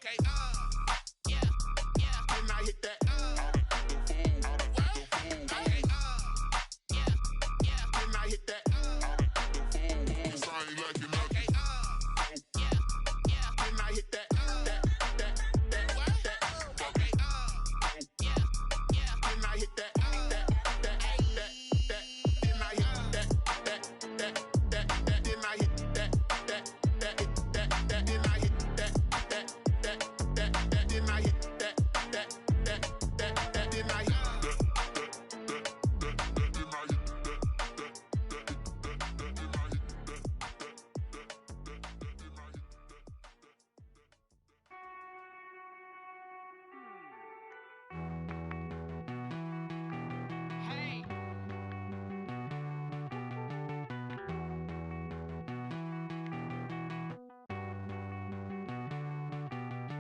Okay, yeah, yeah. Then I hit that. Okay, yeah, yeah. Then I hit that. Cause I ain't like it. Okay, yeah, yeah. Then I hit that. Okay, yeah, yeah. Then I hit that.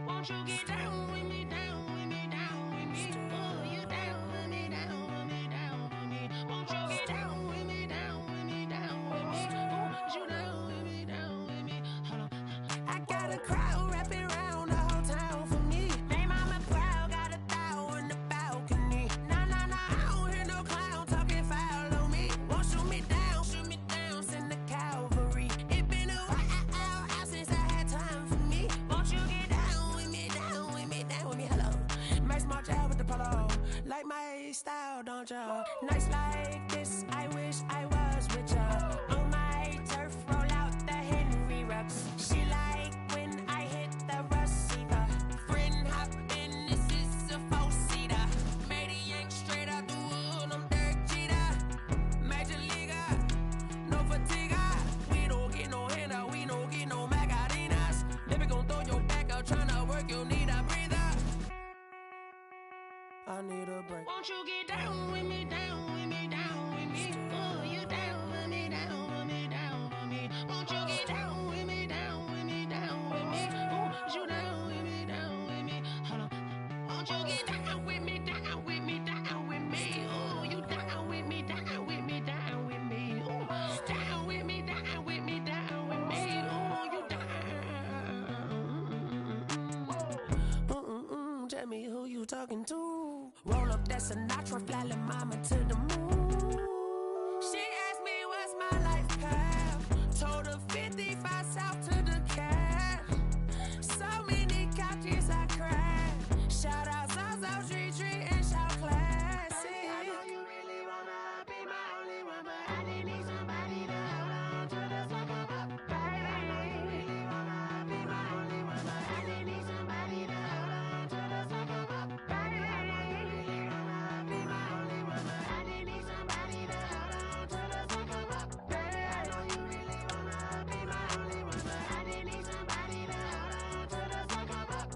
Won't you get down with me, down with me, down with me? Oh, you down with me, down with me, down with me. Won't you get down with me, down with me, down with me? Oh, you down with me, down with me? Hold on. I got a crowd wrapping around the whole town for me. Hey, mama proud, got a thou in the balcony. Nah, nah, nah, I don't hear no clown talking foul on me. Won't shoot me down, send the cavalry. It been a while since I had time for me. Won't you get down with me, down with me, down with me? Hello, nice small job with the polo. Like my style, don't ya? Nice like this, I wish I was with ya. On my turf, roll out the Henry Rux. She like when I hit the receiver. Friend hop in, this is a four-seater. Made a yank straight out the wood, I'm Derek Jeter. Major leaguer, no fatigue. We don't get no handout, we don't get no Macarinas. Never gon' throw your back out, tryna work, you need a breather. I need a break. Won't you get down with me, down with me, down with me? Oh, you down with me, down with me, down with me? Won't you get down with me, down with me, down with me? Oh, you down with me, down with me? Hold on. Won't you get down with me, down with me, down with me? Oh, you down with me, down with me, down with me? Oh, down with me, down with me, down with me? Oh, you down. Tell me who you talking to. Roll up that Sinatra, fly la mama to the moon. She asked me what's my life path. Told her 55 south to the cat. So many couches I cried. Shout out South Street and shout classy. I know you really wanna be my only one, but I didn't need somebody to hold on to the sucker up, baby. I know you really wanna be my only one, but I didn't need somebody to hold on to the sucker up, baby. I know you really wanna be my only one, but I didn't need somebody to hold on to the sucker up, baby. I know you really wanna be my only one, but I didn't need somebody to hold on to the sucker up.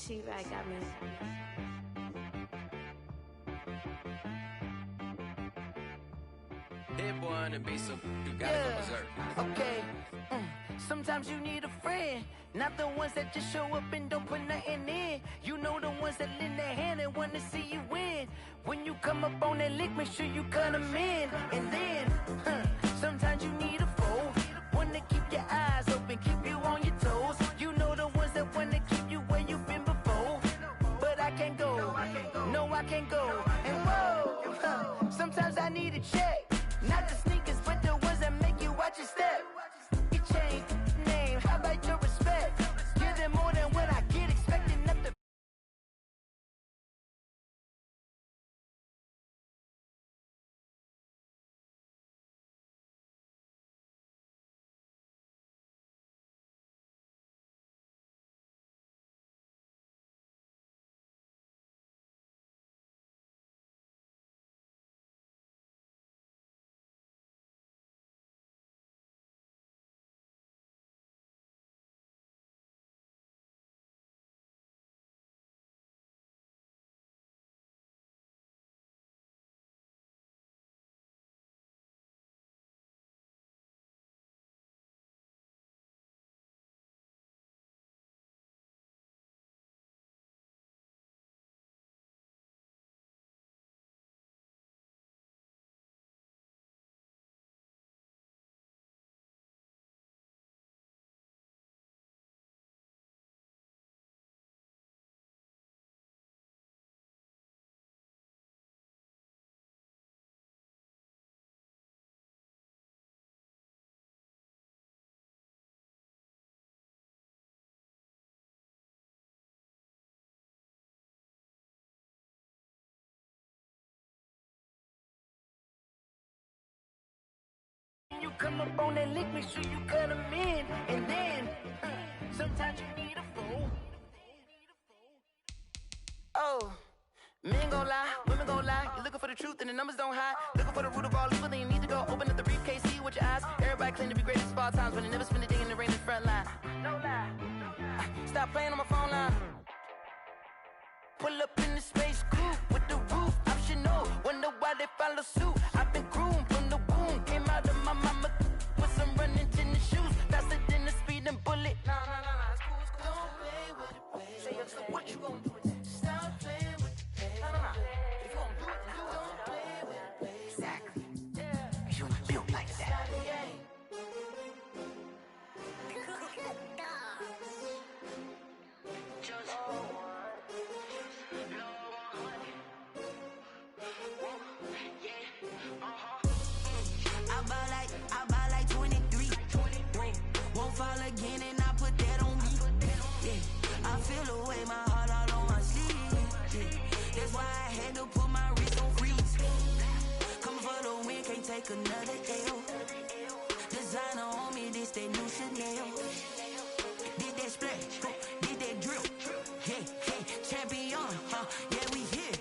T-Rag got me. Hit boy on the beat, so you gotta go berserk. Okay. Sometimes you need a friend, not the ones that just show up and don't put nothing in. You know the ones that lend their hand and wanna see you win. When you come up on that lick, make sure you cut them in. And then, sometimes you need a foe, one to keep your eyes open, keep you on your toes. You know the ones that wanna keep you where you've been before. come up on that lick, make sure you cut them in. And then, sometimes you need a fool. Oh, men gon' lie, women gon' lie. You're looking for the truth and the numbers don't hide. Looking for the root of all evil, then you need to go open up the briefcase, see with your eyes. Everybody claim to be greatest of all times, but they never spend a day in the rain in the front line. No lie. Stop playing on my phone line. Pull up in the space coupe with the roof optional. Wonder why they follow suit. I've been groomed from the womb. Came out of my mama with some running tennis shoes. Faster than the speeding bullet. Nah, it's cool, it's cool. Don't play with it, baby. Say so what you gon' do with it? Stop playing with it, baby. Nah. If you gon' do it, then don't play with it, baby. Exactly. Yeah. Cause you ain't built like that. I buy like 23. Won't fall again and I put that on me. Yeah, I feel the way, my heart all on my sleeve. Yeah, that's why I had to put my wrist on freeze. Coming for the win, can't take another L. Designer on me, this that new Chanel. Did that splash, did that drill. Yeah, champion, yeah, we here.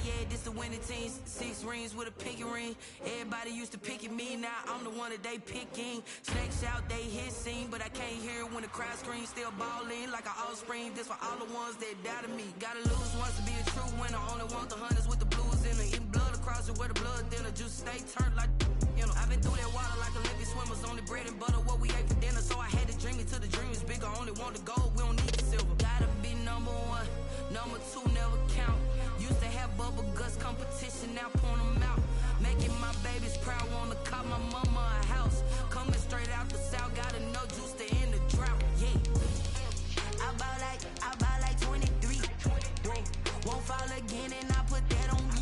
Yeah, this the winning team. 6 rings with a pinky ring. Everybody used to pick at me, now I'm the one that they picking. Snakes out, they hit scene, but I can't hear it when the crowd screams. Still ballin' like an offspring. This for all the ones that doubted me. Gotta lose once to be a true winner. Only want the hunters with the blues in it. Eating blood across it where the blood thinner. Just stay turned like, you know. I've been through that water like Olympic swimmers. Only bread and butter, what we ate for dinner. So I had to dream it till the dream is bigger. Only want the gold, we don't need the silver. Gotta be number 1, number 2 never count. Used to have bubble guts competition, now point them out. Making my babies proud, wanna call my mama a house. Coming straight out the south, gotta know juice to end the drought. Yeah, I buy like 23. Won't fall again and I put that on me.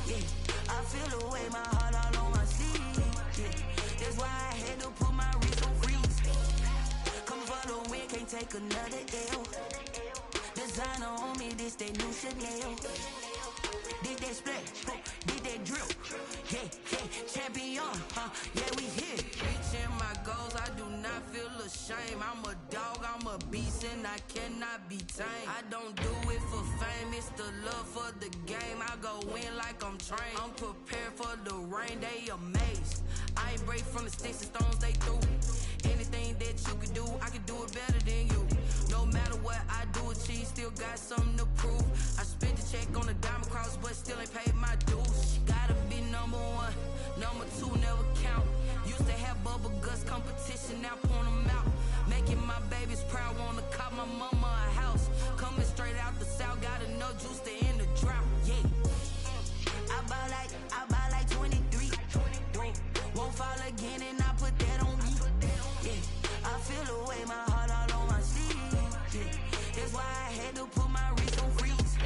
Yeah, I feel the way, my heart all on my sleeve. Yeah, that's why I had to put my wrist on freeze. Coming for the win, can't take another L. Designer on me, this that new Chanel. Did that splash, did that drill. Yeah, champion, yeah, we here. Reaching my goals, I do not feel ashamed. I'm a dog, I'm a beast, and I cannot be tamed. I don't do it for fame, it's the love for the game. I go in like I'm trained. I'm prepared for the rain, they amazed. I ain't break from the sticks and stones they threw. Anything that you can do, I can do it better than you. No matter what I do, achieve, still got something to prove. I spent the check on the diamond cross, but still ain't paid my dues. Gotta be number 1, number 2 never count. Used to have bubble guts competition, now point them out. Making my babies proud, wanna call my mama a house. Coming straight out the south, gotta know juice to end the drought. Yeah, I buy like 23. Won't fall again and I put that on me. Yeah, I feel the way, my heart all on my sleeve. Yeah, that's why I had to put my wrist on freeze.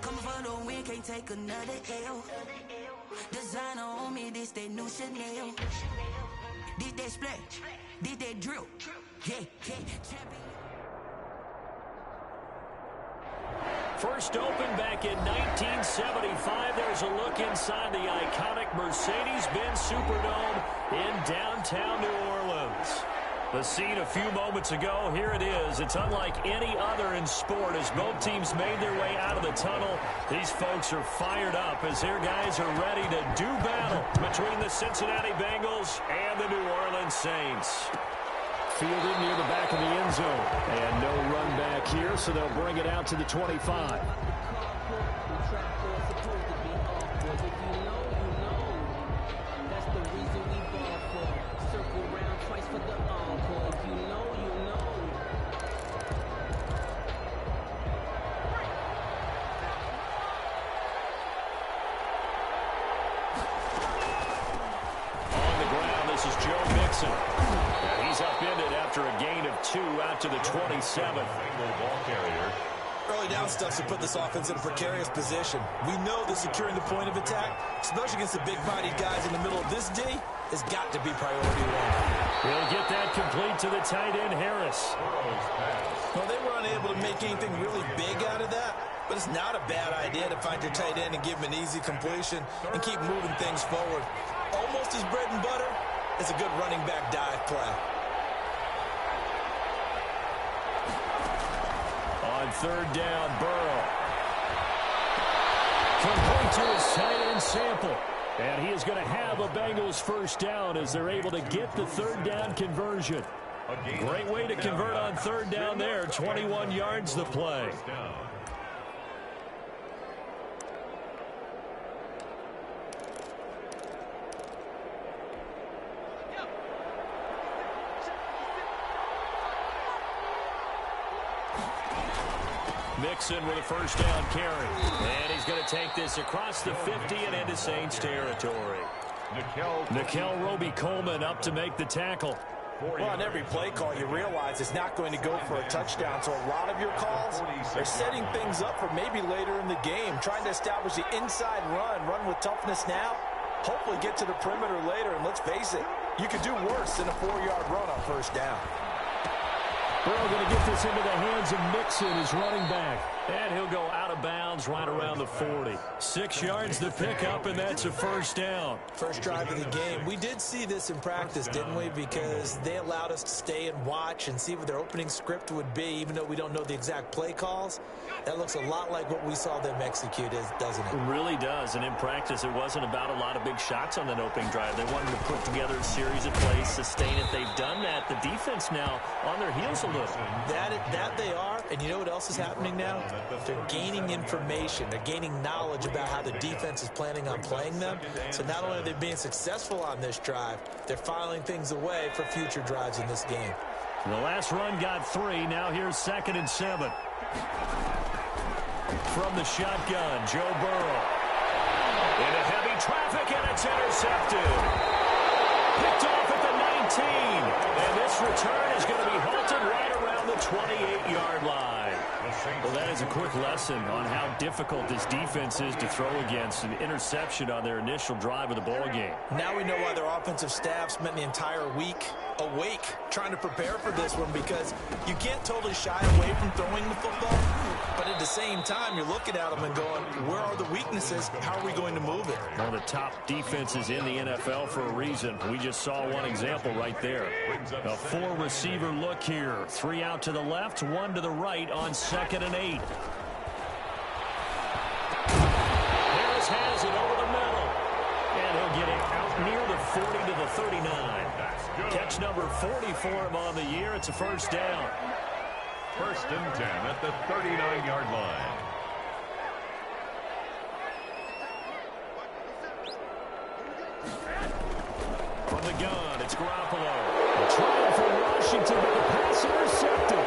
Coming for the win, can't take another L. Designer on me, this that new Chanel. Did that splash, did that drill. Yeah, champion. First opened back in 1975. There's a look inside the iconic Mercedes-Benz Superdome in downtown New Orleans. The scene a few moments ago, here it is. It's unlike any other in sport as both teams made their way out of the tunnel. These folks are fired up as their guys are ready to do battle between the Cincinnati Bengals and the New Orleans Saints. Fielded near the back of the end zone. And no run back here, so they'll bring it out to the 25. And he's upended after a gain of 2 out to the 27. Ball carrier. Early down stuff to put this offense in a precarious position. We know that securing the point of attack, especially against the big-bodied guys in the middle of this D, has got to be priority 1. He'll get that complete to the tight end, Harris. Well, they were unable to make anything really big out of that, but it's not a bad idea to find your tight end and give him an easy completion and keep moving things forward. Almost his bread and butter, is a good running back dive play. On third down, Burrow. Complete to his tight end Sample. And he is going to have a Bengals first down as they're able to get the third down conversion. Great way to convert on third down there. 21 yards the play. Mixon with a first down carry. And he's going to take this across the 50 and into Saints territory. Nickel Roby-Coleman up to make the tackle. Well, on every play call, you realize it's not going to go for a touchdown. So a lot of your calls are setting things up for maybe later in the game, trying to establish the inside run with toughness now, hopefully get to the perimeter later. And let's face it, you could do worse than a 4-yard run on first down. Burrow going to get this into the hands of Mixon, his running back. And he'll go out of bounds right around the 40. 6 yards the pickup, and that's a first down. First drive of the game. We did see this in practice, didn't we? Because they allowed us to stay and watch and see what their opening script would be, even though we don't know the exact play calls. That looks a lot like what we saw them execute, doesn't it? It really does. And in practice, it wasn't about a lot of big shots on that opening drive. They wanted to put together a series of plays, sustain it. They've done that. The defense now on their heels a little. That they are. And you know what else is happening now? They're gaining information. They're gaining knowledge about how the defense is planning on playing them. So not only are they being successful on this drive, they're filing things away for future drives in this game. The last run got 3. Now here's 2nd and 7. From the shotgun, Joe Burrow. Into heavy traffic, and it's intercepted. Picked off at the 19. And this return is going to be halted right around the 28-yard line. Well, that is a quick lesson on how difficult this defense is to throw against. An interception on their initial drive of the ball game. Now we know why their offensive staff spent the entire week awake trying to prepare for this one, because you can't totally shy away from throwing the football, but at the same time you're looking at them and going, where are the weaknesses? How are we going to move it? One of the top defenses in the NFL for a reason. We just saw one example right there. A 4-receiver look here. 3 out to the left, 1 to the right on 2nd and 8. Harris has it over the middle. And he'll get it out near the 40 to the 39. Catch number 40 for him on the year. It's a first down. 1st and 10 at the 39-yard line. From the gun, it's Garoppolo. A trial for Washington, but the pass intercepted.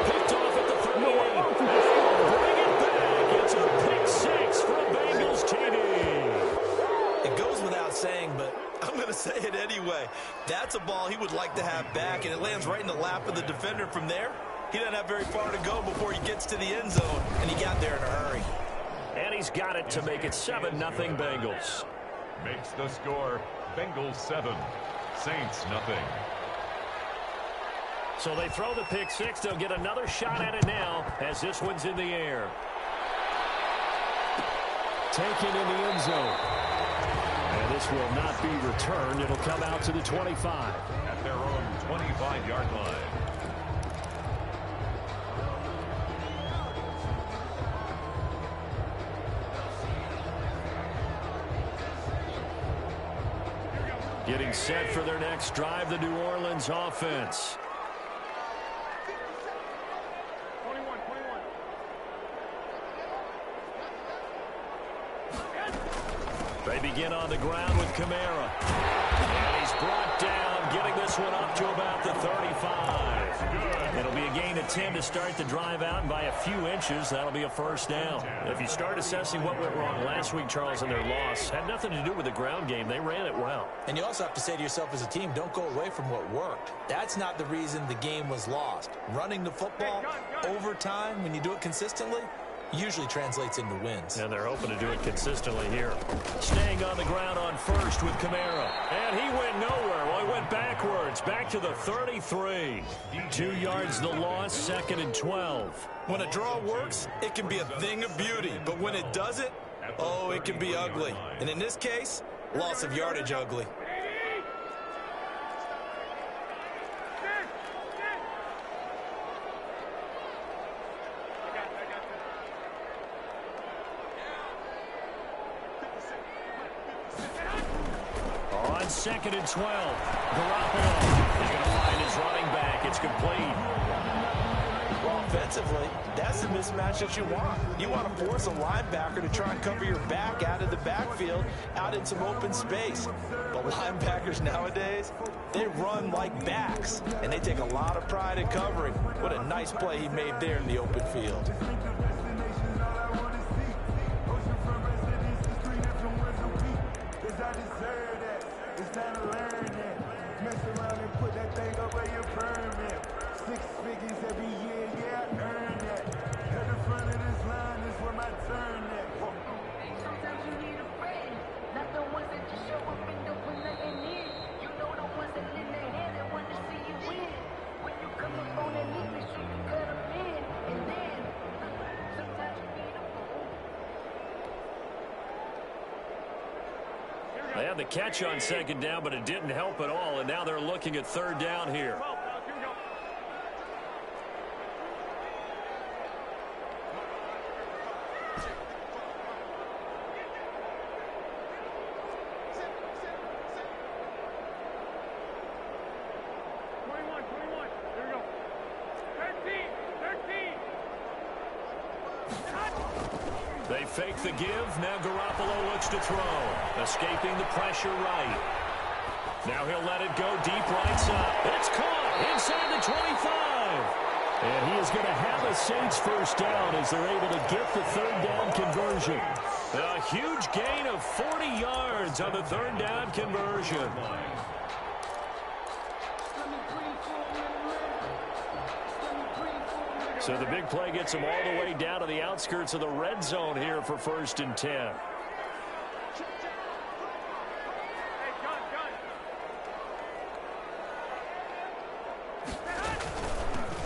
Picked off at the 38. Bring it back. It's a pick 6 from Bengals TD. It goes without saying, but I'm going to say it anyway. That's a ball he would like to have back, and it lands right in the lap of the defender from there. He doesn't have very far to go before he gets to the end zone, and he got there in a hurry. And he's got it to make it 7-0 Bengals. Makes the score Bengals 7, Saints nothing. So they throw the pick 6. They'll get another shot at it now as this one's in the air. Taken in the end zone. And this will not be returned. It'll come out to the 25. At their own 25-yard line. Getting set for their next drive, the New Orleans offense. They begin on the ground with Kamara. And he's brought down, getting this one up to about the 35. It'll be a gain of 10 to start the drive out, and by a few inches, that'll be a first down. If you start assessing what went wrong last week, Charles, in their loss, had nothing to do with the ground game. They ran it well. And you also have to say to yourself as a team, don't go away from what worked. That's not the reason the game was lost. Running the football over time, when you do it consistently, usually translates into wins. And they're hoping to do it consistently here. Staying on the ground on first with Kamara. And he went nowhere. Well, he went backwards. Back to the 33. 2 yards the loss, 2nd and 12. When a draw works, it can be a thing of beauty. But when it doesn't, oh, it can be ugly. And in this case, loss of yardage ugly. on 2nd and 12. Garoppolo is going to find his running back. It's complete. Offensively, that's the mismatch that you want. You want to force a linebacker to try and cover your back out of the backfield, out in some open space. But linebackers nowadays, they run like backs, and they take a lot of pride in covering. What a nice play he made there in the open field. They had the catch on 2nd down, but it didn't help at all, and now they're looking at 3rd down here. They fake the give. Now Garoppolo looks to throw. Escaping the pressure right. Now he'll let it go deep right side. It's caught inside the 25. And he is going to have a Saints first down as they're able to get the 3rd down conversion. A huge gain of 40 yards on the 3rd down conversion. So the big play gets them all the way down to the outskirts of the red zone here for 1st and 10.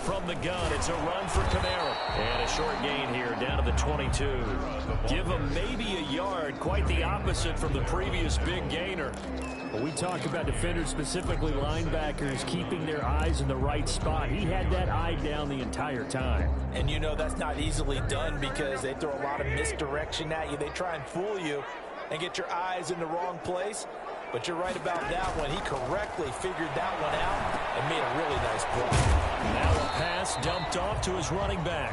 From the gun, it's a run for Kamara. And a short gain here down to the 22. Give him maybe a yard, quite the opposite from the previous big gainer. Well, we talk about defenders, specifically linebackers, keeping their eyes in the right spot. He had that eye down the entire time. And you know that's not easily done because they throw a lot of misdirection at you. They try and fool you and get your eyes in the wrong place. But you're right about that one. He correctly figured that one out and made a really nice play. Now a pass dumped off to his running back.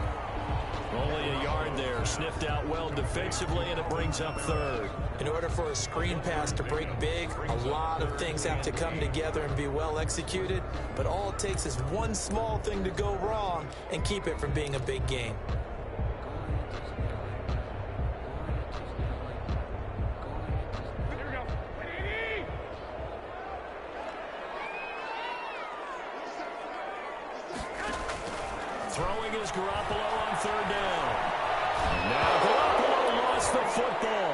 Only a yard there, sniffed out well defensively, and it brings up 3rd. In order for a screen pass to break big, a lot of things have to come together and be well executed, but all it takes is one small thing to go wrong and keep it from being a big gain. Throwing is Garoppolo on 3rd down. Now Garoppolo lost the football.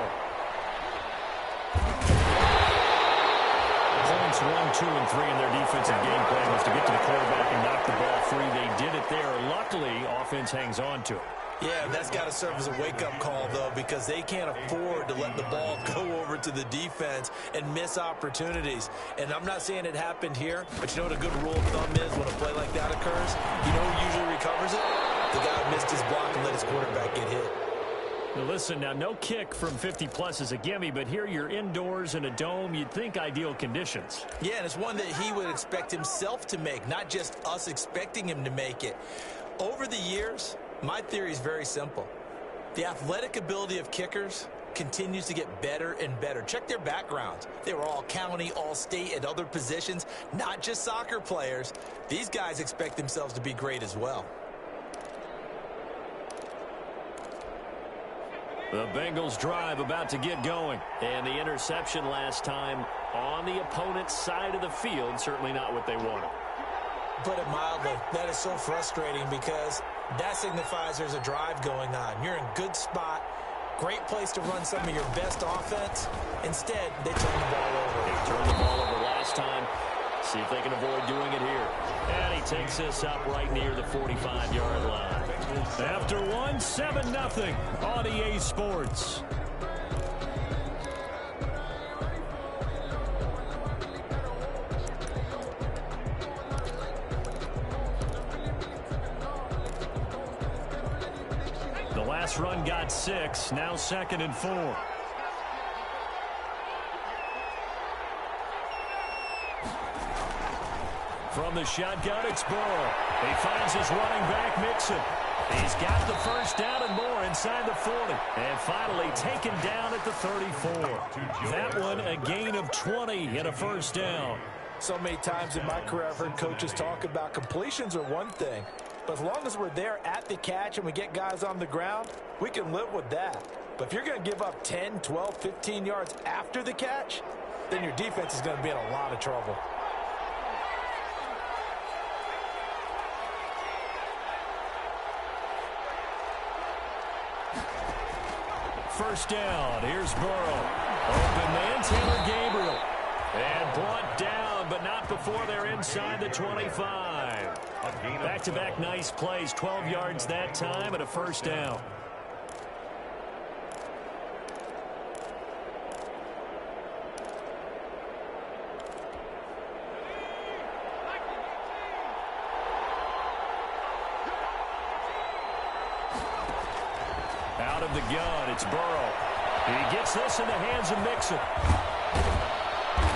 Points 1, 2, and 3 in their defensive game plan was to get to the quarterback and knock the ball free. They did it there. Luckily, offense hangs on to it. Yeah, that's got to serve as a wake-up call, though, because they can't afford to let the ball go over to the defense and miss opportunities. And I'm not saying it happened here, but you know what a good rule of thumb is when a play like that occurs? You know who usually recovers it? The guy who missed his block and let his quarterback get hit. Now listen, now no kick from 50-plus is a gimme, but here you're indoors in a dome. You'd think ideal conditions. Yeah, and it's one that he would expect himself to make, not just us expecting him to make it. Over the years, my theory is very simple. The athletic ability of kickers continues to get better and better. Check their backgrounds. They were all county, all state, at other positions, not just soccer players. These guys expect themselves to be great as well. The Bengals drive about to get going. And the interception last time on the opponent's side of the field, certainly not what they wanted. Put it mildly, that is so frustrating because that signifies there's a drive going on. You're in good spot, great place to run some of your best offense. Instead, they turn the ball over. They turned the ball over last time. See if they can avoid doing it here. And he takes this up right near the 45-yard line. After one, 7-0 on EA Sports. The last run got 6, now 2nd and 4. From the shotgun, it's Burrow. He finds his running back, Mixon. He's got the first down and more inside the 40. And finally taken down at the 34. That one a gain of 20 and a first down. So many times in my career I've heard coaches talk about completions are one thing. But as long as we're there at the catch and we get guys on the ground, we can live with that. But if you're going to give up 10, 12, 15 yards after the catch, then your defense is going to be in a lot of trouble. First down. Here's Burrow. Open man, Taylor Gabriel. And brought down, but not before they're inside the 25. Back-to-back nice plays. 12 yards that time and a first down. Out of the gun, it's Burrow. He gets this in the hands of Mixon.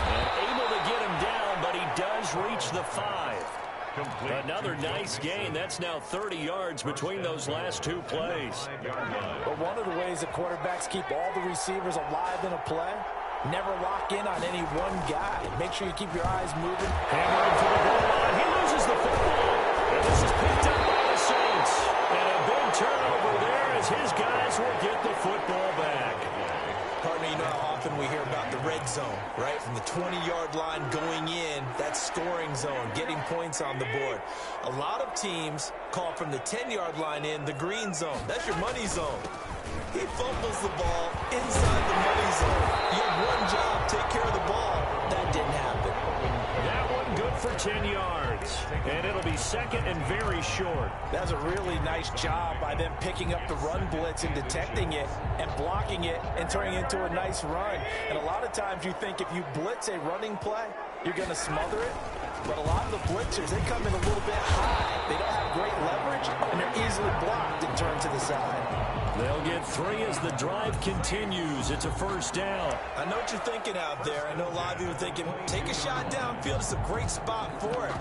And able to get him down, but he does reach the 5. Another nice gain. That's now 30 yards between those last two plays. But one of the ways that quarterbacks keep all the receivers alive in a play, never lock in on any one guy. Make sure you keep your eyes moving. Hammered to the goal line. He loses the football. And this is picked up by the Saints. And a big turnover there as his guys will get the football back. Partner, you know how often we hear about the red zone, right? From the 20-yard line going in, that's scoring zone, getting points on the board. A lot of teams call from the 10-yard line in the green zone. That's your money zone. He fumbles the ball inside the money zone. You have one job, take care of the ball. That didn't happen. That one good for 10 yards. And it'll be second and very short. That's a really nice job by them picking up the run blitz and detecting it and blocking it and turning it into a nice run. And a lot of times you think if you blitz a running play, you're going to smother it. But a lot of the blitzers, they come in a little bit high. They don't have great leverage, and they're easily blocked and turned to the side. They'll get 3 as the drive continues. It's a first down. I know what you're thinking out there. I know a lot of you are thinking, take a shot downfield. It's a great spot for it.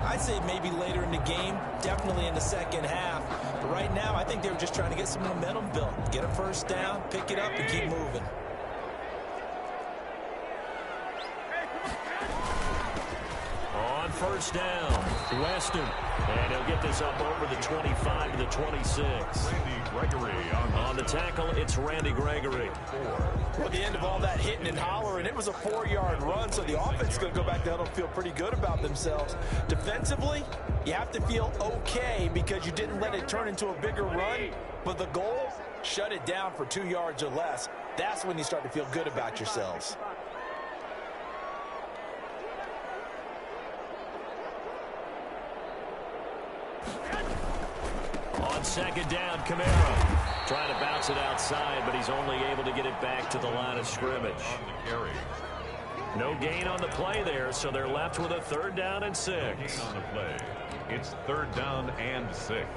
I'd say maybe later in the game, definitely in the second half. But right now, I think they were just trying to get some momentum built. Get a first down, pick it up, and keep moving. On first down, Weston. And he'll get this up over the 25 to the 26. Randy Gregory on the tackle, it's Randy Gregory. Well, at the end of all that hitting and hollering, it was a 4-yard run, so the offense is going to go back to huddle and feel pretty good about themselves. Defensively, you have to feel okay because you didn't let it turn into a bigger run, but the goal, shut it down for 2 yards or less. That's when you start to feel good about yourselves. On second down, Kamara trying to bounce it outside, but he's only able to get it back to the line of scrimmage. No gain on the play there, so they're left with a third down and 6. On the play, it's third down and 6.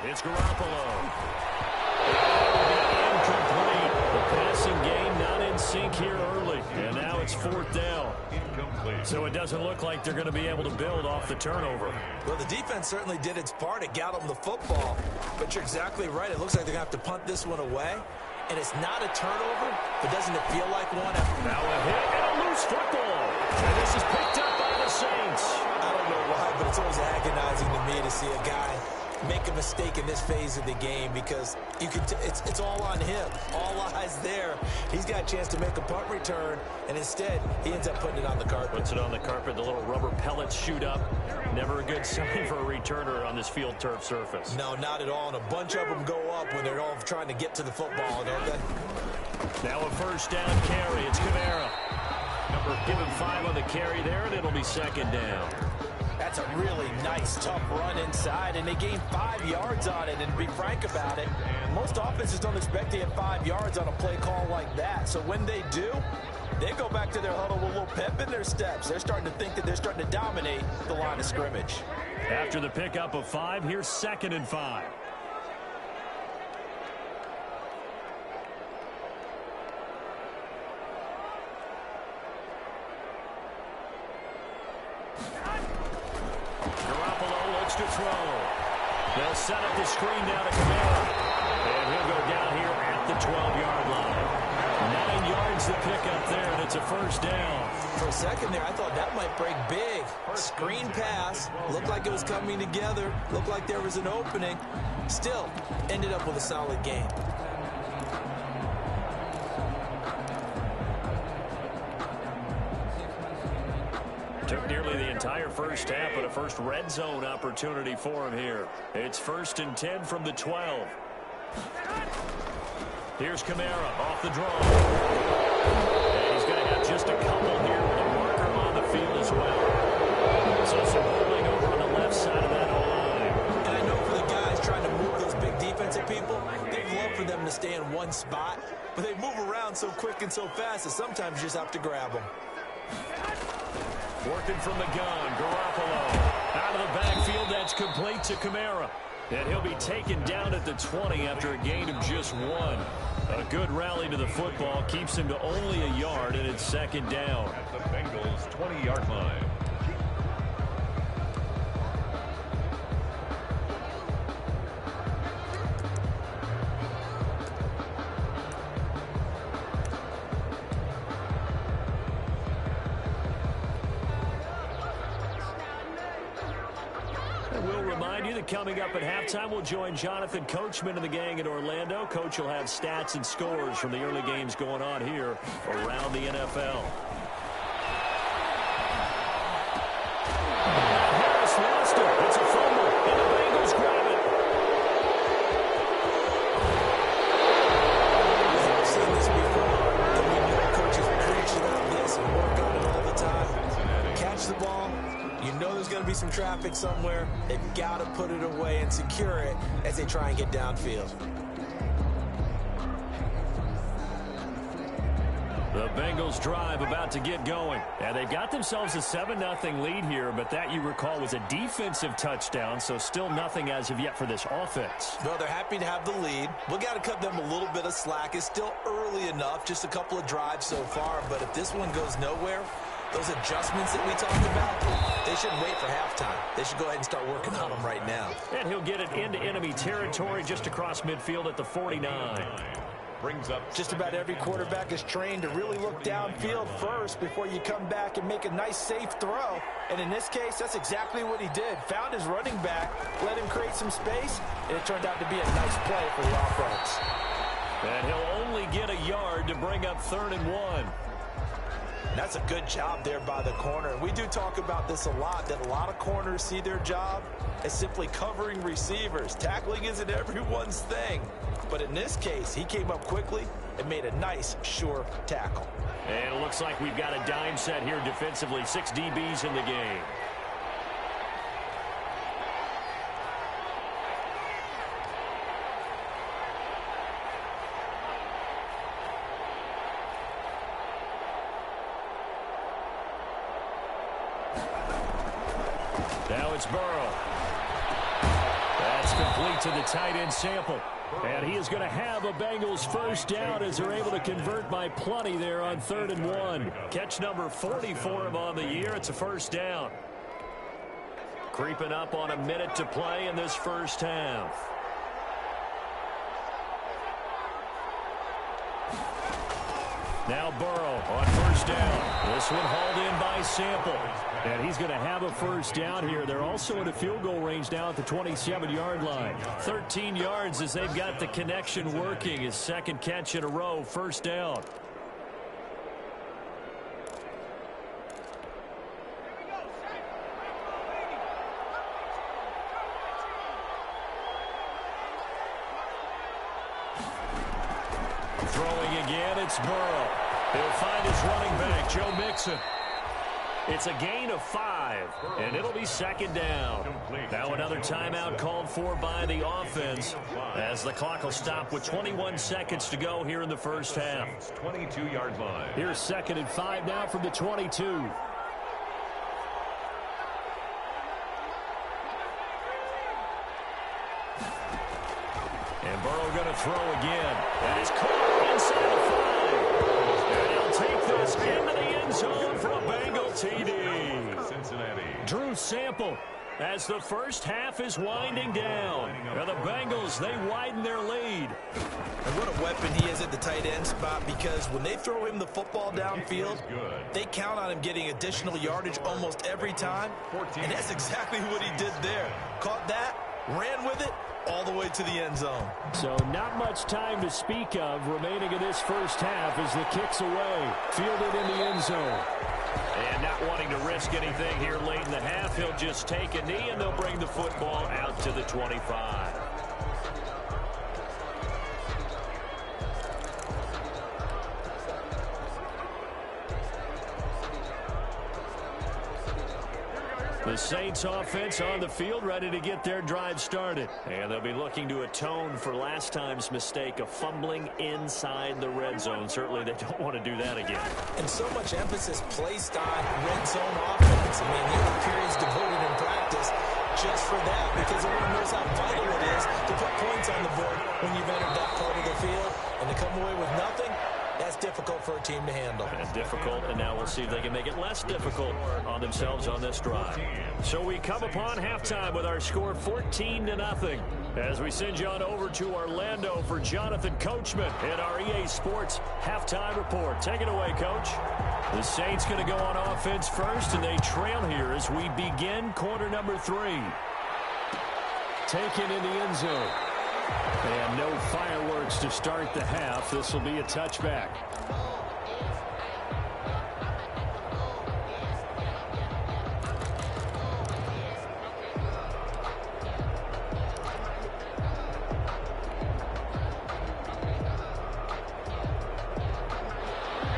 It's Garoppolo. Incomplete. The passing game not in sync here early. And now it's fourth down. Incomplete. So it doesn't look like they're going to be able to build off the turnover. Well, the defense certainly did its part. It got them the football. But you're exactly right. It looks like they're going to have to punt this one away. And it's not a turnover, but doesn't it feel like one? Now a hit and a loose football. And this is picked up by the Saints. I don't know why, but it's always agonizing to me to see a guy make a mistake in this phase of the game because you can it's all on him. All eyes there. He's got a chance to make a punt return, and instead he ends up putting it on the carpet. Puts it on the carpet. The little rubber pellets shoot up. Never a good sign for a returner on this field turf surface. No, not at all. And a bunch of them go up when they're all trying to get to the football, don't they? Now a first down carry. It's Kamara. Give him 5 on the carry there, and it'll be second down. That's a really nice, tough run inside, and they gained 5 yards on it. And to be frank about it, most offenses don't expect to get 5 yards on a play call like that. So when they do, they go back to their huddle with a little pep in their steps. They're starting to think that they're starting to dominate the line of scrimmage. After the pickup of 5, here's 2nd and 5. To throw. They'll set up the screen down to Camara. And he'll go down here at the 12-yard line. 9 yards to pick up there, and it's a first down. For a second there, I thought that might break big. Screen pass. Looked like it was coming together. Looked like there was an opening. Still, ended up with a solid game. Took nearly the entire first half, but a first red zone opportunity for him here. It's 1st and 10 from the 12. Here's Camara off the draw. And he's going to have just a couple here with a marker on the field as well. So some holding over on the left side of that O-line. And I know for the guys trying to move those big defensive people, they'd love for them to stay in one spot, but they move around so quick and so fast that sometimes you just have to grab them. Working from the gun, Garoppolo. Out of the backfield, that's complete to Camara. And he'll be taken down at the 20 after a gain of just 1. A good rally to the football keeps him to only a yard, and it's 2nd down. At the Bengals' 20-yard line. Coming up at halftime, we'll join Jonathan Coachman and the gang in Orlando. Coach will have stats and scores from the early games going on here around the NFL. Harris lost it. It's a fumble, and the Bengals grab it. I've seen this before, and we know coaches preach about this and work on it all the time. Catch the ball. You know there's going to be some traffic somewhere. They've got to put it away and secure it as they try and get downfield. The Bengals drive about to get going. And they've got themselves a 7-0 lead here, but that, you recall, was a defensive touchdown, so still nothing as of yet for this offense. Well, they're happy to have the lead. We got to cut them a little bit of slack. It's still early enough, just a couple of drives so far, but if this one goes nowhere, those adjustments that we talked about, they shouldn't wait for halftime. They should go ahead and start working on them right now. And he'll get it into enemy territory just across midfield at the 49. Brings up just about every quarterback is trained to really look downfield first before you come back and make a nice, safe throw. And in this case, that's exactly what he did. Found his running back, let him create some space, and it turned out to be a nice play for the offense. And he'll only get a yard to bring up 3rd and 1. That's a good job there by the corner. We do talk about this a lot, that a lot of corners see their job as simply covering receivers. Tackling isn't everyone's thing. But in this case, he came up quickly and made a nice, sure tackle. And it looks like we've got a dime set here defensively. 6 DBs in the game. Now it's Burrow. That's complete to the tight end Sample. And he is going to have a Bengals first down as they're able to convert by plenty there on 3rd and 1. Catch number 40 for him on the year. It's a first down. Creeping up on a minute to play in this first half. Now Burrow on first down. This one hauled in by Sample. And he's going to have a first down here. They're also in a field goal range now at the 27-yard line. 13 yards as they've got the connection working. His second catch in a row, first down. Throwing again, it's Burrow. He'll find his running back, Joe Mixon. It's a gain of 5, and it'll be second down. Now another timeout called for by the offense as the clock will stop with 21 seconds to go here in the first half. 22-yard line. Here's 2nd and 5 now from the 22. And Burrow going to throw again. That is caught inside the 5. And he'll take this into the end zone for a Bengal TD. Cincinnati. Drew Sample as the first half is winding down. Now the Bengals, they widen their lead. And what a weapon he is at the tight end spot, because when they throw him the football downfield, they count on him getting additional yardage almost every time. And that's exactly what he did there. Caught that, ran with it, all the way to the end zone. So not much time to speak of remaining in this first half as the kick's away. Fielded in the end zone. And not wanting to risk anything here late in the half, he'll just take a knee and they'll bring the football out to the 25. The Saints offense on the field, ready to get their drive started. And they'll be looking to atone for last time's mistake of fumbling inside the red zone. Certainly they don't want to do that again. And so much emphasis placed on red zone offense. I mean, there are periods devoted in practice just for that, because everyone knows how vital it is to put points on the board when you've entered that part of the field. And to come away with nothing, that's difficult for a team to handle. And difficult, and now we'll see if they can make it less difficult on themselves on this drive. So we come upon halftime with our score 14-0. As we send you on over to Orlando for Jonathan Coachman in our EA Sports halftime report. Take it away, Coach. The Saints going to go on offense first, and they trail here as we begin quarter number 3. Taken in the end zone. And no fireworks to start the half. This will be a touchback.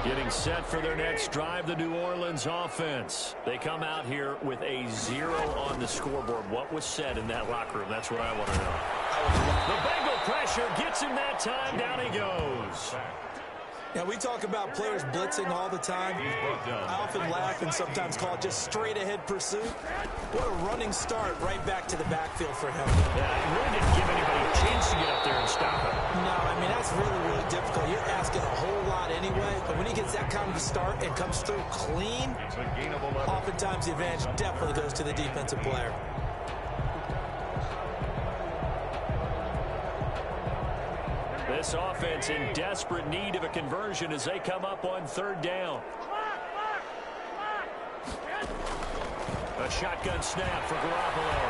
Getting set for their next drive, the New Orleans offense. They come out here with a 0 on the scoreboard. What was said in that locker room? That's what I want to know. The Bengal pressure gets him that time. Down he goes. Now, we talk about players blitzing all the time. I often laugh and sometimes call it just straight-ahead pursuit. What a running start right back to the backfield for him. Yeah, he really didn't give anybody a chance to get up there and stop him. No, I mean, that's really, really difficult. You're asking a whole lot anyway, but when he gets that kind of a start and comes through clean, oftentimes the advantage definitely goes to the defensive player. This offense in desperate need of a conversion as they come up on 3rd down. A shotgun snap for Garoppolo.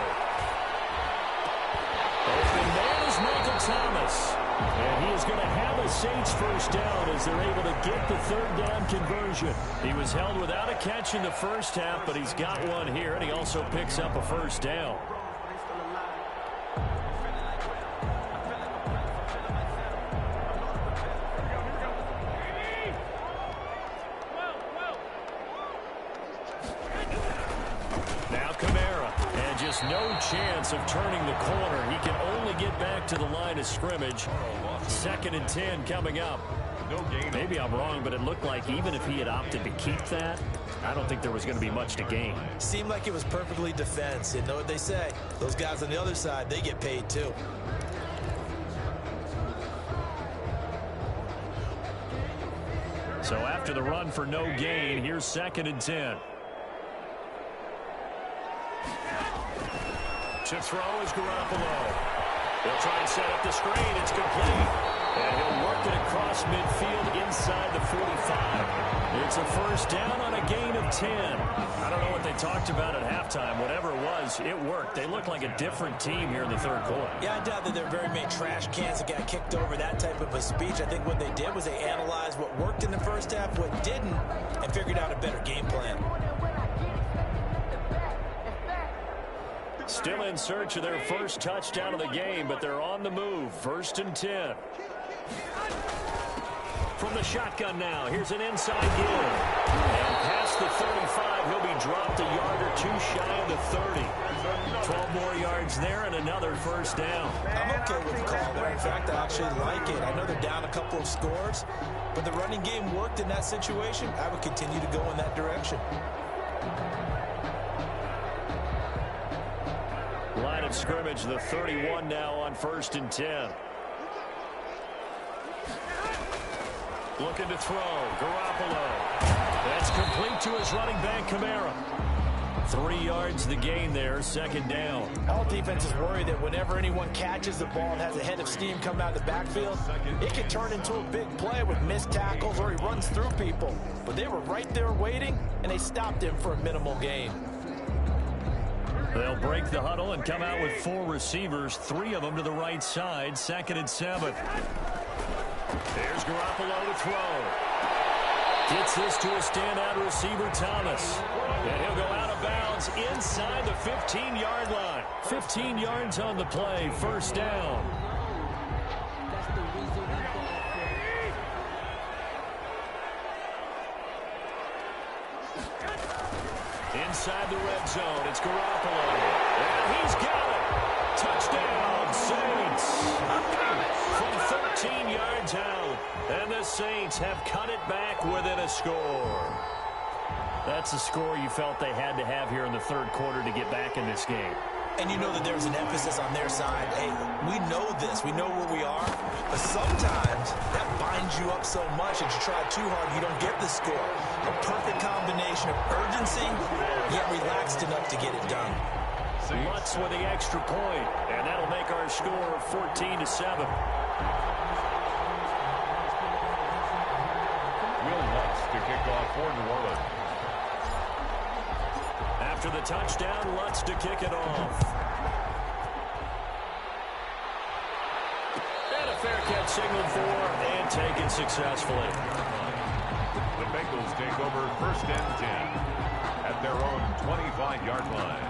Open man is Michael Thomas. And he is going to have a Saints first down as they're able to get the 3rd down conversion. He was held without a catch in the first half, but he's got one here, and he also picks up a first down. No chance of turning the corner. He can only get back to the line of scrimmage. 2nd and 10 coming up. Maybe I'm wrong, but it looked like even if he had opted to keep that, I don't think there was going to be much to gain. Seemed like it was perfectly defense. You know what they say? Those guys on the other side, they get paid too. So after the run for no gain, here's 2nd and 10. To throw is Garoppolo. He'll try and set up the screen. It's complete. And he'll work it across midfield inside the 45. It's a first down on a gain of 10. I don't know what they talked about at halftime. Whatever it was, it worked. They look like a different team here in the 3rd quarter. Yeah, I doubt that there are very many trash cans that got kicked over, that type of a speech. I think what they did was they analyzed what worked in the first half, what didn't, and figured out a better game plan. Still in search of their first touchdown of the game, but they're on the move. 1st and 10. From the shotgun now, here's an inside give. And past the 35, he'll be dropped a yard or two shy of the 30. 12 more yards there and another first down. I'm okay with the call there. In fact, I actually like it. I know they're down a couple of scores, but the running game worked in that situation. I would continue to go in that direction. Line of scrimmage, the 31 now on 1st and 10. Looking to throw. Garoppolo. That's complete to his running back, Kamara. 3 yards the gain there, 2nd down. All defenses worry that whenever anyone catches the ball and has a head of steam coming out of the backfield, it can turn into a big play with missed tackles or he runs through people. But they were right there waiting, and they stopped him for a minimal gain. They'll break the huddle and come out with 4 receivers, 3 of them to the right side, 2nd and 7. There's Garoppolo to throw. Gets this to a standout receiver, Thomas. And he'll go out of bounds inside the 15-yard line. 15 yards on the play, 1st down. Inside the red zone, it's Garoppolo. And he's got it. Touchdown, Saints. From 13 yards out. And the Saints have cut it back within a score. That's a score you felt they had to have here in the 3rd quarter to get back in this game. And you know that there's an emphasis on their side. Hey, we know this. We know where we are. But sometimes that binds you up so much that you try too hard, you don't get the score. A perfect combination of urgency, yet relaxed enough to get it done. Lutz with the extra point, and that'll make our score 14-7. Will Lutz to kick off for New Orleans. After the touchdown, Lutz to kick it off. And a fair catch signaled for and taken successfully. The Bengals take over 1st and 10 at their own 25-yard line.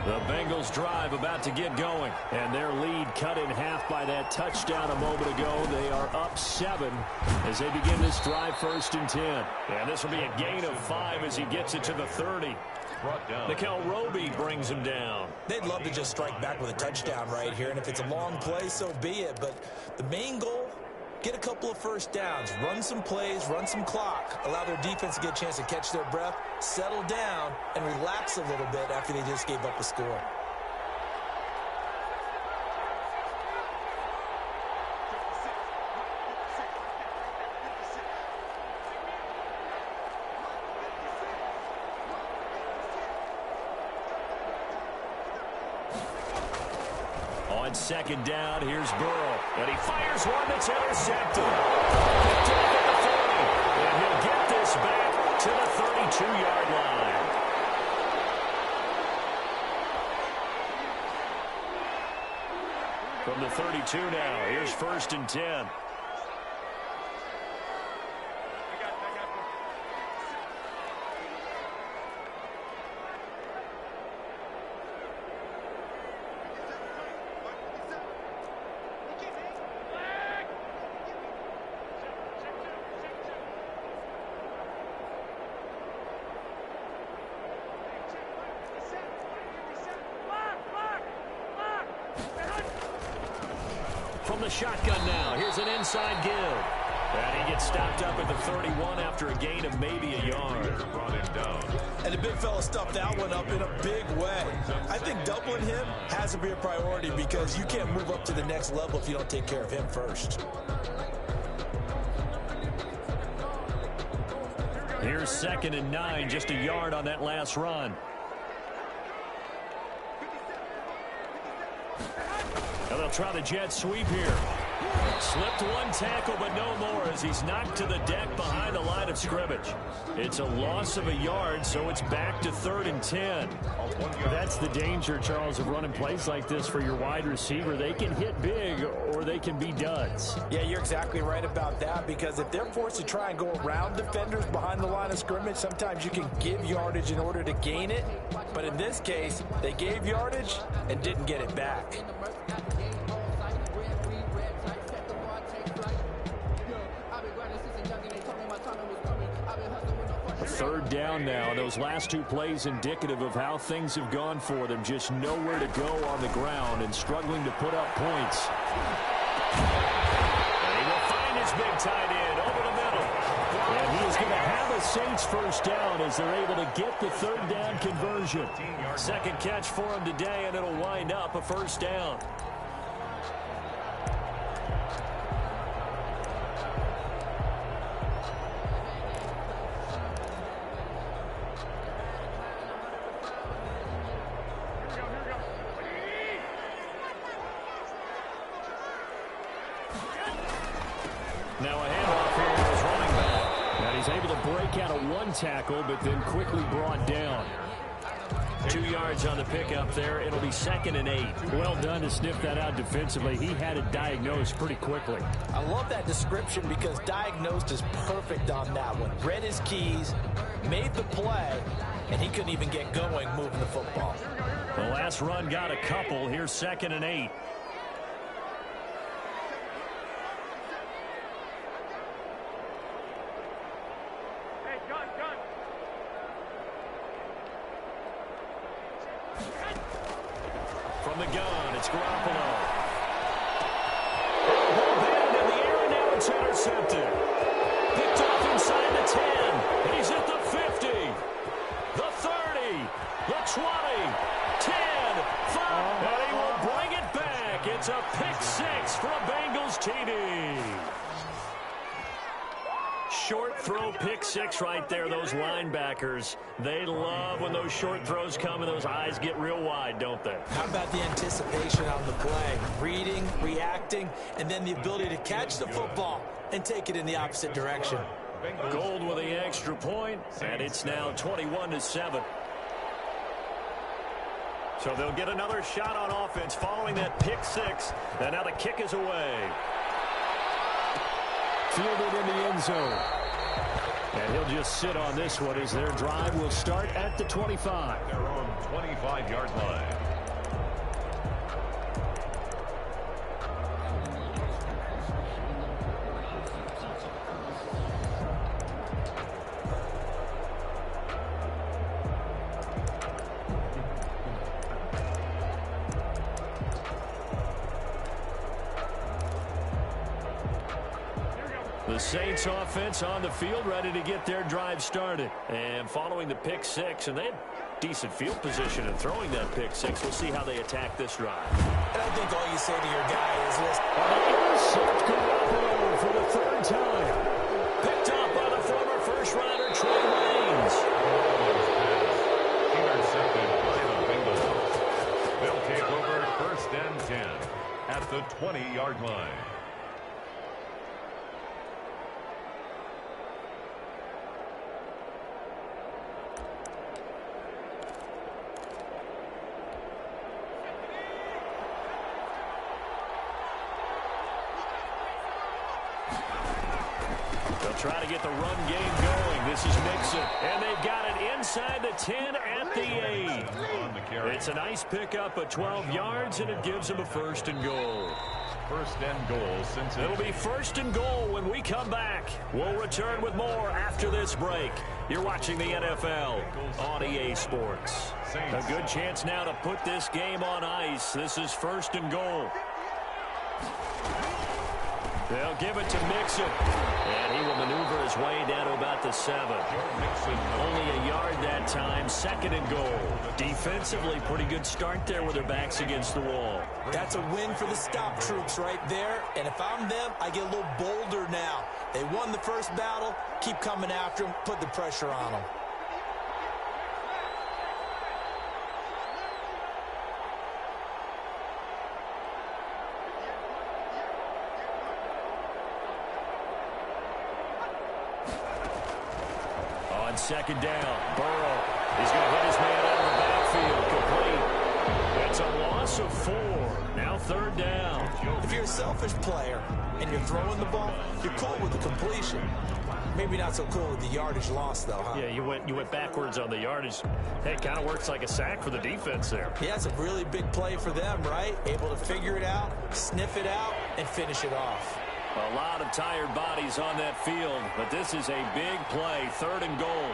The Bengals drive about to get going, and their lead cut in half by that touchdown a moment ago. They are up 7 as they begin this drive, 1st and 10. And this will be a gain of 5 as he gets it to the 30. Nickel Roby brings him down. They'd love to just strike back with a touchdown right here, and if it's a long play, so be it. But the main goal, get a couple of 1st downs, run some plays, run some clock, allow their defense to get a chance to catch their breath, settle down, and relax a little bit after they just gave up a score. On 2nd down, here's Burrow. And he fires one that's intercepted. Picked off at the 40. And he'll get this back to the 32-yard line. From the 32 now, here's 1st and 10. From the shotgun now, here's an inside give. And he gets stopped up at the 31 after a gain of maybe a yard. Brought him down. And the big fella stuffed that one up in a big way. I think doubling him has to be a priority because you can't move up to the next level if you don't take care of him first. Here's 2nd and 9, just a yard on that last run. And they'll try the jet sweep here. Slipped one tackle, but no more as he's knocked to the deck behind the line of scrimmage. It's a loss of a yard, so it's back to 3rd and 10. That's the danger, Charles, of running plays like this for your wide receiver. They can hit big or they can be duds. Yeah, you're exactly right about that, because if they're forced to try and go around defenders behind the line of scrimmage, sometimes you can give yardage in order to gain it. But in this case, they gave yardage and didn't get it back. 3rd down now. Those last 2 plays indicative of how things have gone for them. Just nowhere to go on the ground and struggling to put up points. And he will find his big tight end over the middle. And he is going to have a Saints 1st down as they're able to get the 3rd down conversion. Second catch for him today, and it'll wind up a 1st down. Now a handoff here to his running back. And he's able to break out of 1 tackle, but then quickly brought down. 2 yards on the pickup there. It'll be 2nd and 8. Well done to sniff that out defensively. He had it diagnosed pretty quickly. I love that description because diagnosed is perfect on that one. Read his keys, made the play, and he couldn't even get going moving the football. The last run got a couple. Here's 2nd and 8. From the gun, it's Garoppolo. Ball in the air, and now it's intercepted. Picked off inside the 10. He's at the 50, the 30, the 20, 10, 5, and he will bring it back. It's a pick 6 for a Bengals TD. Short throw pick 6 right there. Those linebackers, they love when those short throws come and those eyes get real wide, don't they? How about the anticipation on the play? Reading, reacting, and then the ability to catch the football and take it in the opposite direction. Gold with the extra point, and it's now 21-7. So they'll get another shot on offense following that pick 6, and now the kick is away. Fielded in the end zone. And he'll just sit on this one as their drive will start at the 25. Their own 25-yard line. The Saints offense on the field, ready to get their drive started. And following the pick 6, and they had decent field position in throwing that pick 6. We'll see how they attack this drive. And I think all you say to your guy is, listen. Intercept Garoppolo for the 3rd time. Picked up by the former first-rounder, Trey Waynes. Intercepted by the Bengals. They'll take over 1st and 10 at the 20-yard line. Try to get the run game going. This is Mixon. And they've got it inside the 10 at the 8. It's a nice pickup of 12 yards, and it gives them a 1st and goal. 1st and goal since it'll be 1st and goal when we come back. We'll return with more after this break. You're watching the NFL on EA Sports. A good chance now to put this game on ice. This is 1st and goal. They'll give it to Mixon, and he will maneuver his way down to about the 7. Only a yard that time, 2nd and goal. Defensively, pretty good start there with their backs against the wall. That's a win for the stop troops right there, and if I'm them, I get a little bolder now. They won the first battle, keep coming after them, put the pressure on them. second down. Burrow is going to hit his man out of the backfield. Complete. That's a loss of 4. Now third down. If you're a selfish player and you're throwing the ball, you're cool with the completion. Maybe not so cool with the yardage loss, though, huh? Yeah, you went backwards on the yardage. Hey, it kind of works like a sack for the defense there. Yeah, it's a really big play for them, right? Able to figure it out, sniff it out, and finish it off. A lot of tired bodies on that field, but this is a big play, 3rd and goal.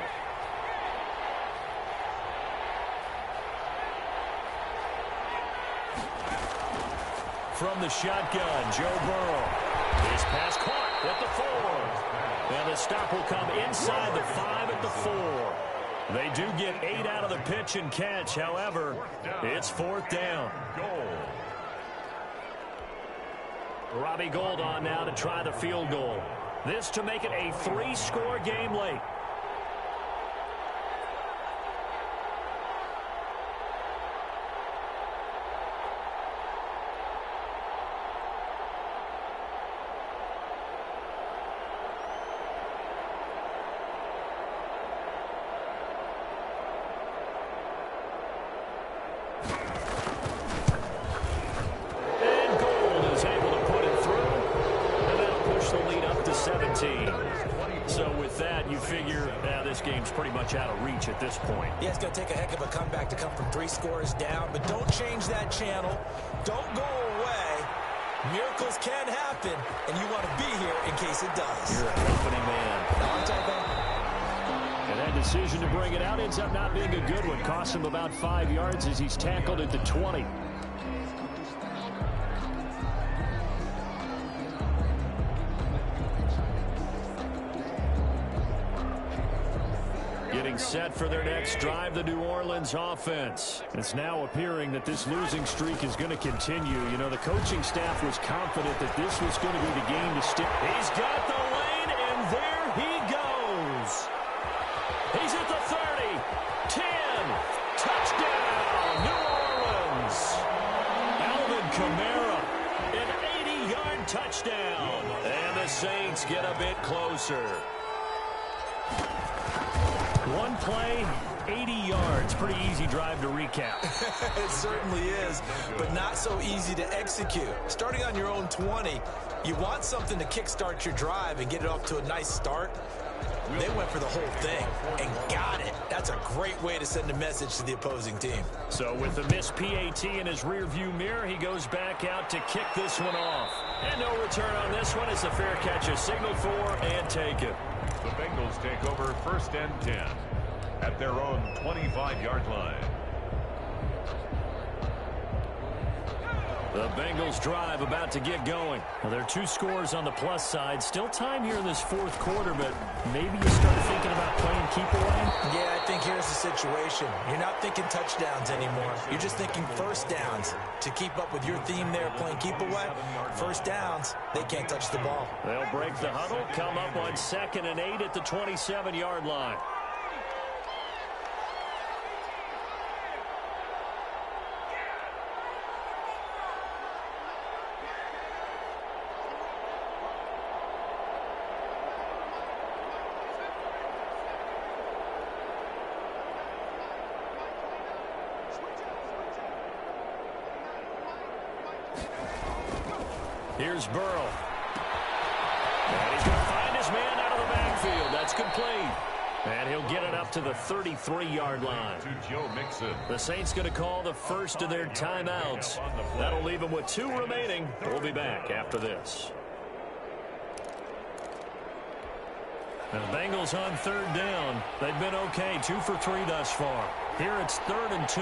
From the shotgun, Joe Burrow. His pass caught at the 4. And the stop will come inside the 5 at the 4. They do get 8 out of the pitch and catch. However, it's 4th down. Robbie Gould on now to try the field goal. This to make it a 3-score game late. So with that, you figure this game's pretty much out of reach at this point. Yeah, it's going to take a heck of a comeback to come from 3 scores down, but don't change that channel. Don't go away. Miracles can happen, and you want to be here in case it does. You're a company man. And that decision to bring it out ends up not being a good one. Costs him about 5 yards as he's tackled at the 20. Getting set for their next drive, the New Orleans offense. It's now appearing that this losing streak is going to continue. You know, the coaching staff was confident that this was going to be the game to stick. He's got the lane, and there he goes. He's at the 30, 10, touchdown, New Orleans. Alvin Kamara, an 80-yard touchdown. And the Saints get a bit closer. One play, 80 yards. Pretty easy drive to recap. It certainly is, but not so easy to execute. Starting on your own 20, you want something to kickstart your drive and get it off to a nice start. They went for the whole thing and got it. That's a great way to send a message to the opposing team. So with the missed PAT in his rearview mirror, he goes back out to kick this one off. And no return on this one. It's a fair catch, a signal for, and take it. The Bengals take over 1st and 10 at their own 25-yard line. The Bengals drive about to get going. Well, there are 2 scores on the plus side. Still time here in this 4th quarter, but maybe you start thinking about playing keep away? Yeah, I think here's the situation. You're not thinking touchdowns anymore. You're just thinking 1st downs. To keep up with your theme there, playing keep away, 1st downs, they can't touch the ball. They'll break the huddle, come up on 2nd and 8 at the 27-yard line. Here's Burrow. And he's going to find his man out of the backfield. That's complete. And he'll get it up to the 33-yard line. The Saints going to call the first of their timeouts. That'll leave them with 2 remaining. We'll be back after this. And the Bengals on 3rd down. They've been okay, 2 for 3 thus far. Here it's 3rd and 2.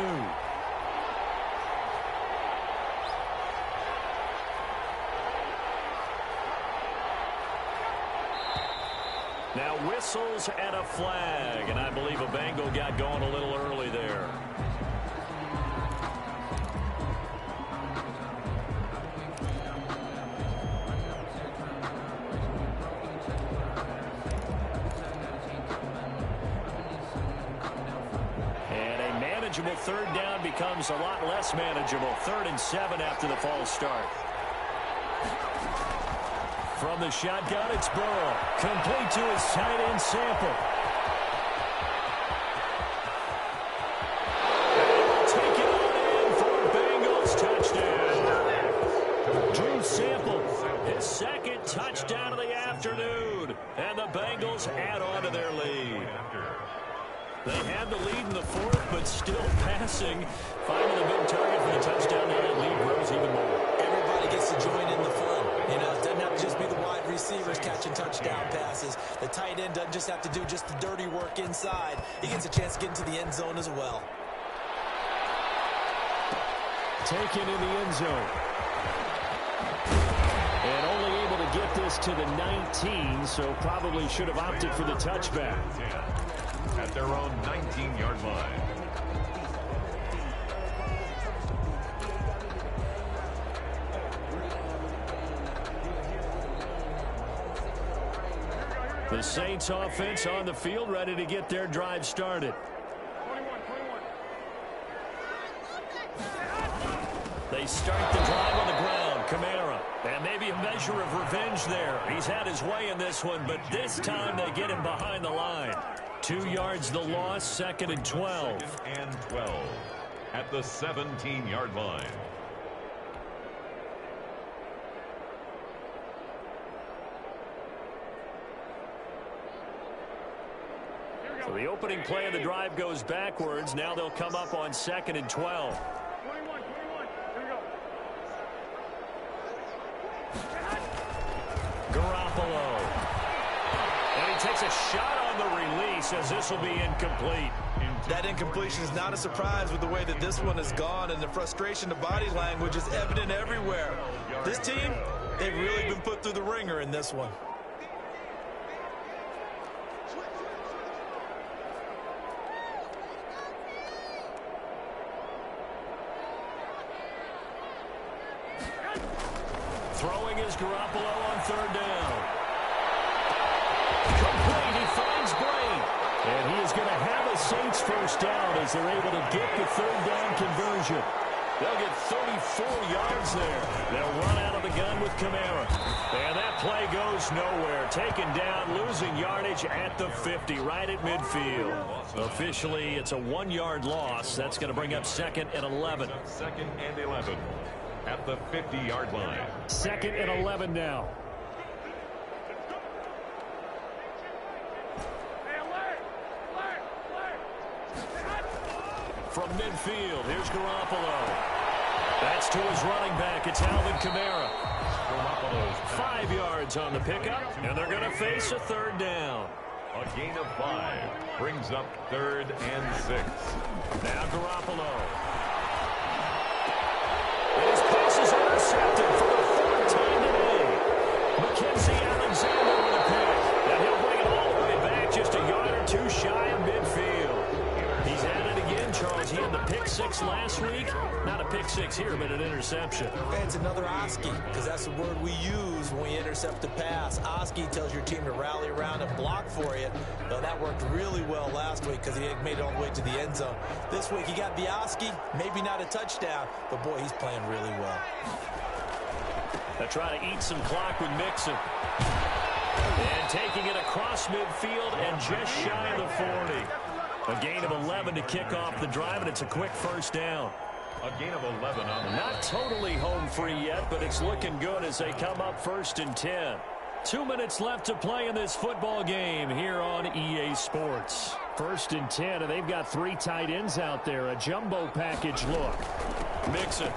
Now whistles and a flag, and I believe a Bengal got going a little early there. And a manageable 3rd down becomes a lot less manageable. 3rd and 7 after the false start. From the shotgun, it's Burrow. Complete to his tight end Sample. They had the lead in the fourth, but still passing. Finding the big target for the touchdown, and that lead grows even more. Everybody gets to join in the fun. You know, it doesn't have to just be the wide receivers catching touchdown passes. The tight end doesn't just have to do just the dirty work inside. He gets a chance to get into the end zone as well. Taken in the end zone. And only able to get this to the 19, so probably should have opted for the touchback. At their own 19-yard line. The Saints offense on the field, ready to get their drive started. They start the drive on the ground. Kamara. And maybe a measure of revenge there. He's had his way in this one, but this time they get him behind the line. 2 yards the loss, 2nd and 12. 2nd and 12 at the 17-yard line. So the opening play of the drive goes backwards. Now they'll come up on 2nd and 12. 21. Here we go. Garoppolo. And he takes a shot on the release as this will be incomplete. That incompletion is not a surprise with the way that this one has gone, and the frustration of body language is evident everywhere. This team, they've really been put through the ringer in this one. Throwing is Garoppolo on 3rd down. Complete, he finds Brain. And he is going to have a Saints first down as they're able to get the 3rd down conversion. They'll get 34 yards there. They'll run out of the gun with Kamara. And that play goes nowhere. Taken down, losing yardage at the 50, right at midfield. Officially, it's a 1-yard loss. That's going to bring up 2nd and 11. 2nd and 11 at the 50-yard line. 2nd and 11 now. From midfield, here's Garoppolo. That's to his running back. It's Alvin Kamara. 5 yards on the pickup, and they're going to face a 3rd down. A gain of 5 brings up 3rd and 6. Now Garoppolo. And his pass is intercepted for the 4th time today. Mackenzie Alexander with a pick. And he'll bring it all the way back just a yard or 2 shy of midfield. He's at it again, Charles. He had the pick 6 last week. Not a pick 6 here, but an interception. And it's another Oski, because that's the word we use when we intercept a pass. Oski tells your team to rally around and block for you. Though that worked really well last week because he made it all the way to the end zone. This week he got the Oski, maybe not a touchdown, but boy, he's playing really well. They try to eat some clock with Mixon. And taking it across midfield and just shy of the 40. A gain of 11 to kick off the drive, and it's a quick first down. A gain of 11 on the Not totally home free yet, but it's looking good as they come up 1st and 10. 2 minutes left to play in this football game here on EA Sports. 1st and 10, and they've got 3 tight ends out there. A jumbo package look. Mixon.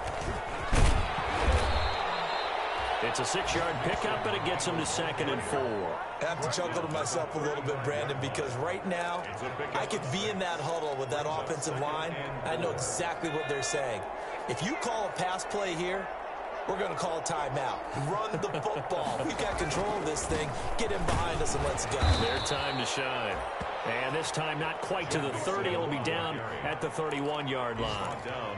It's a 6-yard pickup, and it gets him to 2nd and 4. I have to chuckle to myself a little bit, Brandon, because right now I could be in that huddle with that offensive line. I know exactly what they're saying. If you call a pass play here, we're going to call a timeout. Run the football. We've got control of this thing. Get in behind us and let's go. Their time to shine. And this time not quite to the 30. It'll be down at the 31-yard line.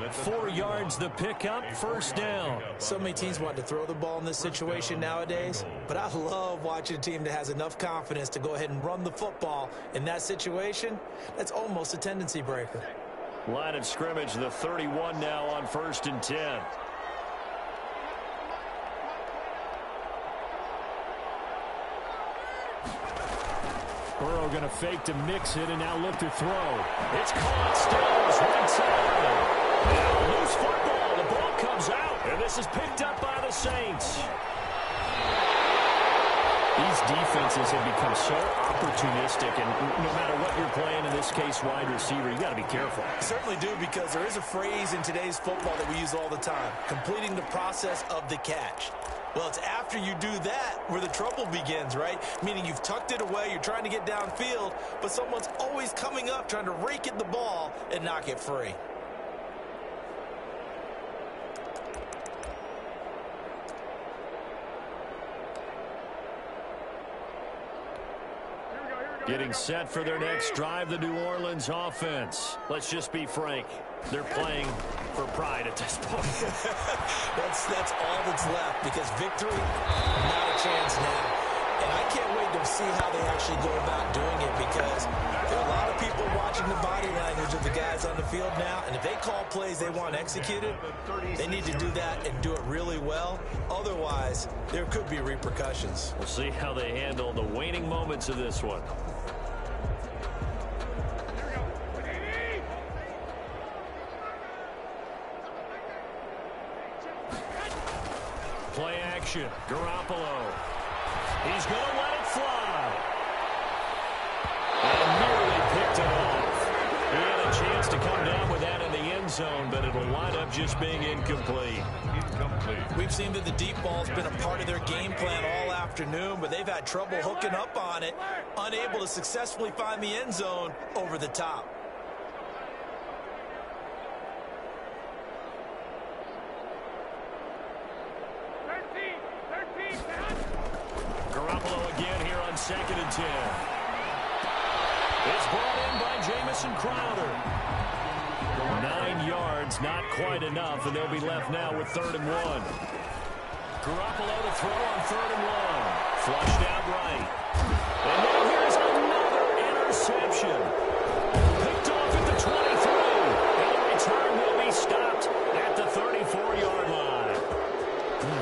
4 yards the pickup, first down. So many teams want to throw the ball in this situation nowadays, but I love watching a team that has enough confidence to go ahead and run the football in that situation. That's almost a tendency breaker. Line of scrimmage, the 31 now on 1st and 10. Burrow going to fake to Mixon and now look to throw. It's caught. Stills right side. Now loose football. The ball comes out, and this is picked up by the Saints. These defenses have become so opportunistic, and no matter what you're playing, in this case, wide receiver, you got to be careful. You certainly do, because there is a phrase in today's football that we use all the time, completing the process of the catch. Well, it's after you do that where the trouble begins, right? Meaning you've tucked it away, you're trying to get downfield, but someone's always coming up trying to rake at the ball and knock it free. Getting set for their next drive, the New Orleans offense. Let's just be frank. They're playing for pride at this point. That's all that's left, because victory, not a chance now. And I can't wait to see how they actually go about doing it, because there are a lot of people watching the body language of the guys on the field now, and if they call plays they want executed, they need to do that and do it really well. Otherwise, there could be repercussions. We'll see how they handle the waning moments of this one. Play action. Garoppolo. He's going to let it fly. And nearly picked it off. He had a chance to come down with that in the end zone, but it'll wind up just being incomplete. We've seen that the deep ball's been a part of their game plan all afternoon, but they've had trouble hooking up on it, unable to successfully find the end zone over the top. Garoppolo again here on 2nd and 10. It's brought in by Jamison Crowder. 9 yards, not quite enough, and they'll be left now with 3rd and 1. Garoppolo to throw on 3rd and 1. Flushed out right. And now here's another interception. Picked off at the 23. And the return will be stopped at the 34-yard line.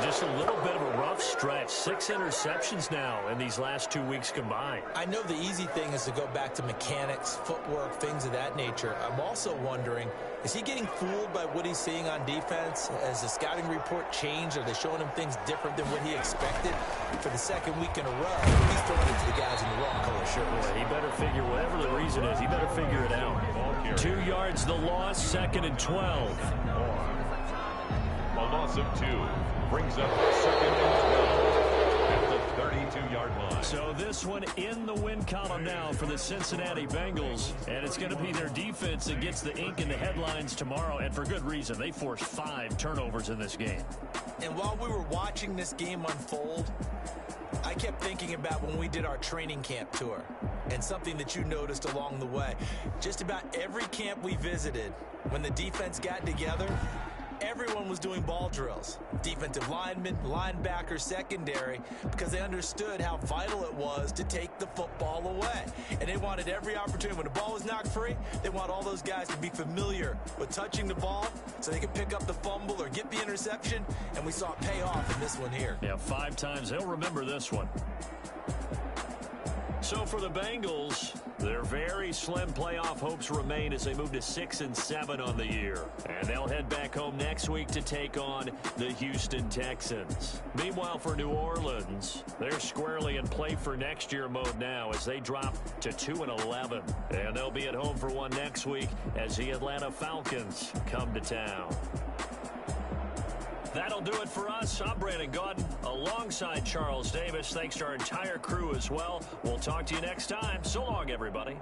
Just a little bit of a rough stretch. 6 interceptions now in these last 2 weeks combined. I know the easy thing is to go back to mechanics, footwork, things of that nature. I'm also wondering, is he getting fooled by what he's seeing on defense? Has the scouting report changed? Are they showing him things different than what he expected? For the 2nd week in a row, he's throwing it to the guys in the wrong color shirts. Boy, he better figure, whatever the reason is, he better figure it out. 2 yards the loss, 2nd and 12. A loss of 2 brings up 2nd and 12 at the 32-yard line. So this one in the win column now for the Cincinnati Bengals, and it's going to be their defense that gets the ink in the headlines tomorrow, and for good reason. They forced 5 turnovers in this game. And while we were watching this game unfold, I kept thinking about when we did our training camp tour, and something that you noticed along the way. Just about every camp we visited, when the defense got together, everyone was doing ball drills. Defensive linemen, linebackers, secondary, because they understood how vital it was to take the football away. And they wanted every opportunity. When the ball was knocked free, they want all those guys to be familiar with touching the ball so they could pick up the fumble or get the interception. And we saw it pay off in this one here. Yeah, 5 times. They'll remember this one. So for the Bengals, their very slim playoff hopes remain as they move to 6 and 7 on the year. And they'll head back home next week to take on the Houston Texans. Meanwhile, for New Orleans, they're squarely in play for next year mode now as they drop to 2 and 11. And they'll be at home for one next week as the Atlanta Falcons come to town. That'll do it for us. I'm Brandon Gaudin alongside Charles Davis. Thanks to our entire crew as well. We'll talk to you next time. So long, everybody.